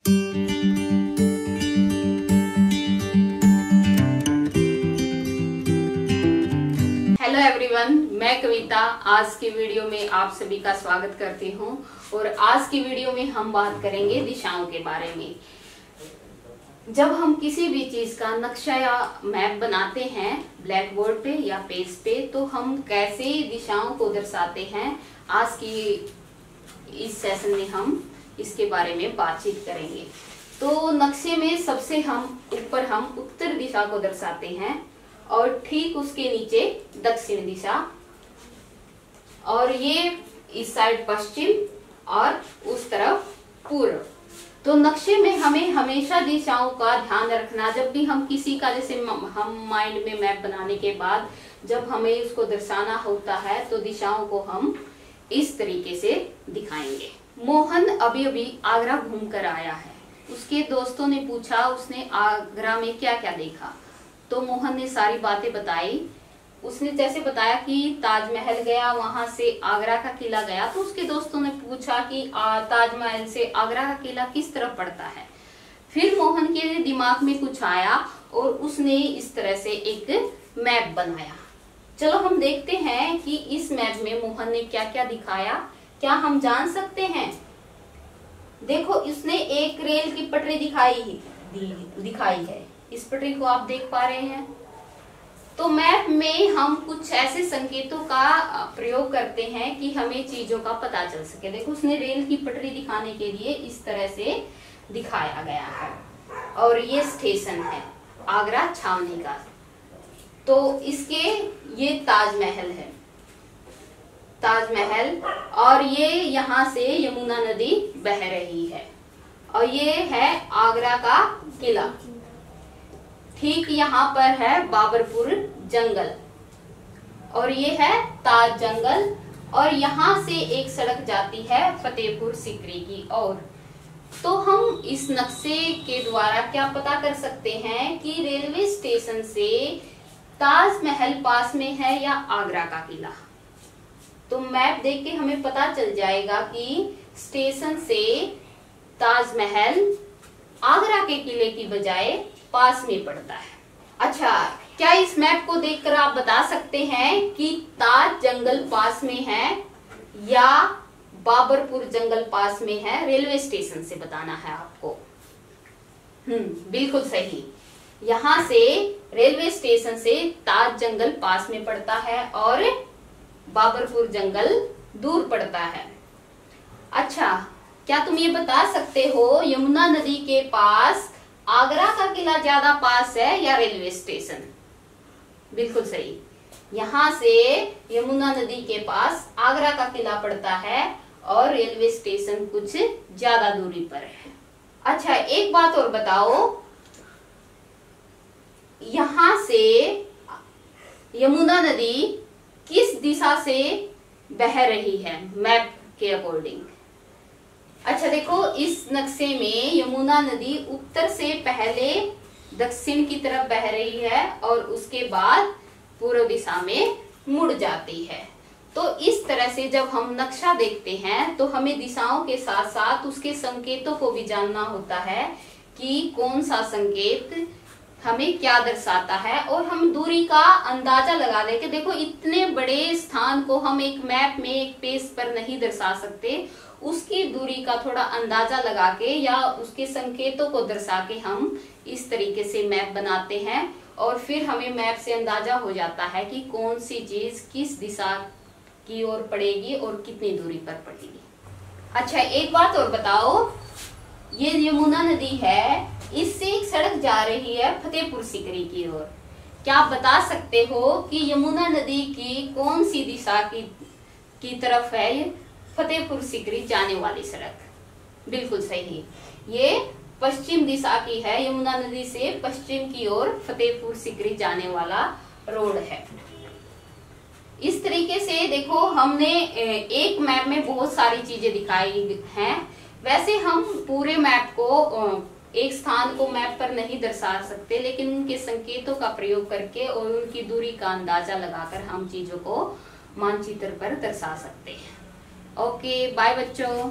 Hello everyone, मैं कविता आज की वीडियो में आप सभी का स्वागत करती हूं। और आज की वीडियो में हम बात करेंगे दिशाओं के बारे में। जब हम किसी भी चीज का नक्शा या मैप बनाते हैं ब्लैक बोर्ड पे या पेज पे, तो हम कैसे दिशाओं को दर्शाते हैं, आज की इस सेशन में हम इसके बारे में बातचीत करेंगे। तो नक्शे में सबसे ऊपर हम उत्तर दिशा को दर्शाते हैं और ठीक उसके नीचे दक्षिण दिशा, और ये इस साइड पश्चिम और उस तरफ पूर्व। तो नक्शे में हमें हमेशा दिशाओं का ध्यान रखना। जब भी हम किसी का, जैसे हम माइंड में मैप बनाने के बाद जब हमें उसको दर्शाना होता है तो दिशाओं को हम इस तरीके से दिखाएंगे। मोहन अभी अभी आगरा घूम कर आया है। उसके दोस्तों ने पूछा उसने आगरा में क्या क्या देखा, तो मोहन ने सारी बातें बताई। उसने जैसे बताया कि ताजमहल गया, वहां से आगरा का किला गया। तो उसके दोस्तों ने पूछा कि ताजमहल से आगरा का किला किस तरफ पड़ता है। फिर मोहन के दिमाग में कुछ आया और उसने इस तरह से एक मैप बनाया। चलो हम देखते हैं कि इस मैप में मोहन ने क्या क्या दिखाया, क्या हम जान सकते हैं। देखो, इसने एक रेल की पटरी दिखाई है। इस पटरी को आप देख पा रहे हैं। तो मैप में हम कुछ ऐसे संकेतों का प्रयोग करते हैं कि हमें चीजों का पता चल सके। देखो, उसने रेल की पटरी दिखाने के लिए इस तरह से दिखाया गया है, और ये स्टेशन है आगरा छावनी का। तो इसके ये ताजमहल है, ताजमहल, और ये यहाँ से यमुना नदी बह रही है, और ये है आगरा का किला। ठीक यहाँ पर है बाबरपुर जंगल, और ये है ताज जंगल, और यहाँ से एक सड़क जाती है फतेहपुर सीकरी की ओर। तो हम इस नक्शे के द्वारा क्या पता कर सकते हैं कि रेलवे स्टेशन से ताजमहल पास में है या आगरा का किला। तो मैप देख के हमें पता चल जाएगा कि स्टेशन से ताजमहल आगरा के किले की बजाय पास में पड़ता है। अच्छा, क्या इस मैप को देखकर आप बता सकते हैं कि ताज जंगल पास में है या बाबरपुर जंगल पास में है? रेलवे स्टेशन से बताना है आपको। बिल्कुल सही। यहाँ से रेलवे स्टेशन से ताज जंगल पास में पड़ता है और बाबरपुर जंगल दूर पड़ता है। अच्छा, क्या तुम ये बता सकते हो यमुना नदी के पास आगरा का किला ज्यादा पास है या रेलवे स्टेशन? बिल्कुल सही। यहाँ से यमुना नदी के पास आगरा का किला पड़ता है और रेलवे स्टेशन कुछ ज्यादा दूरी पर है। अच्छा, एक बात और बताओ, यहाँ से यमुना नदी किस दिशा से बह रही है मैप के अकॉर्डिंग? अच्छा देखो, इस नक्शे में यमुना नदी उत्तर से पहले दक्षिण की तरफ बह रही है और उसके बाद पूर्व दिशा में मुड़ जाती है। तो इस तरह से जब हम नक्शा देखते हैं तो हमें दिशाओं के साथ साथ उसके संकेतों को भी जानना होता है कि कौन सा संकेत हमें क्या दर्शाता है, और हम दूरी का अंदाजा लगा ले कि देखो, इतने बड़े स्थान को हम एक मैप में एक पेज पर नहीं दर्शा सकते। उसकी दूरी का थोड़ा अंदाजा लगा के या उसके संकेतों को दर्शा के हम इस तरीके से मैप बनाते हैं, और फिर हमें मैप से अंदाजा हो जाता है कि कौन सी चीज किस दिशा की ओर पड़ेगी और कितनी दूरी पर पड़ेगी। अच्छा, एक बात और बताओ, ये यमुना नदी है, इससे एक सड़क जा रही है फतेहपुर सीकरी की ओर। क्या आप बता सकते हो कि यमुना नदी की कौन सी दिशा की तरफ है फतेहपुर सीकरी जाने वाली सड़क? बिल्कुल सही, ये पश्चिम दिशा की है। यमुना नदी से पश्चिम की ओर फतेहपुर सीकरी जाने वाला रोड है। इस तरीके से देखो, हमने एक मैप में बहुत सारी चीजें दिखाई हैं। वैसे हम पूरे मैप को, एक स्थान को मैप पर नहीं दर्शा सकते, लेकिन उनके संकेतों का प्रयोग करके और उनकी दूरी का अंदाजा लगाकर हम चीजों को मानचित्र पर दर्शा सकते हैं। ओके, बाय बच्चों।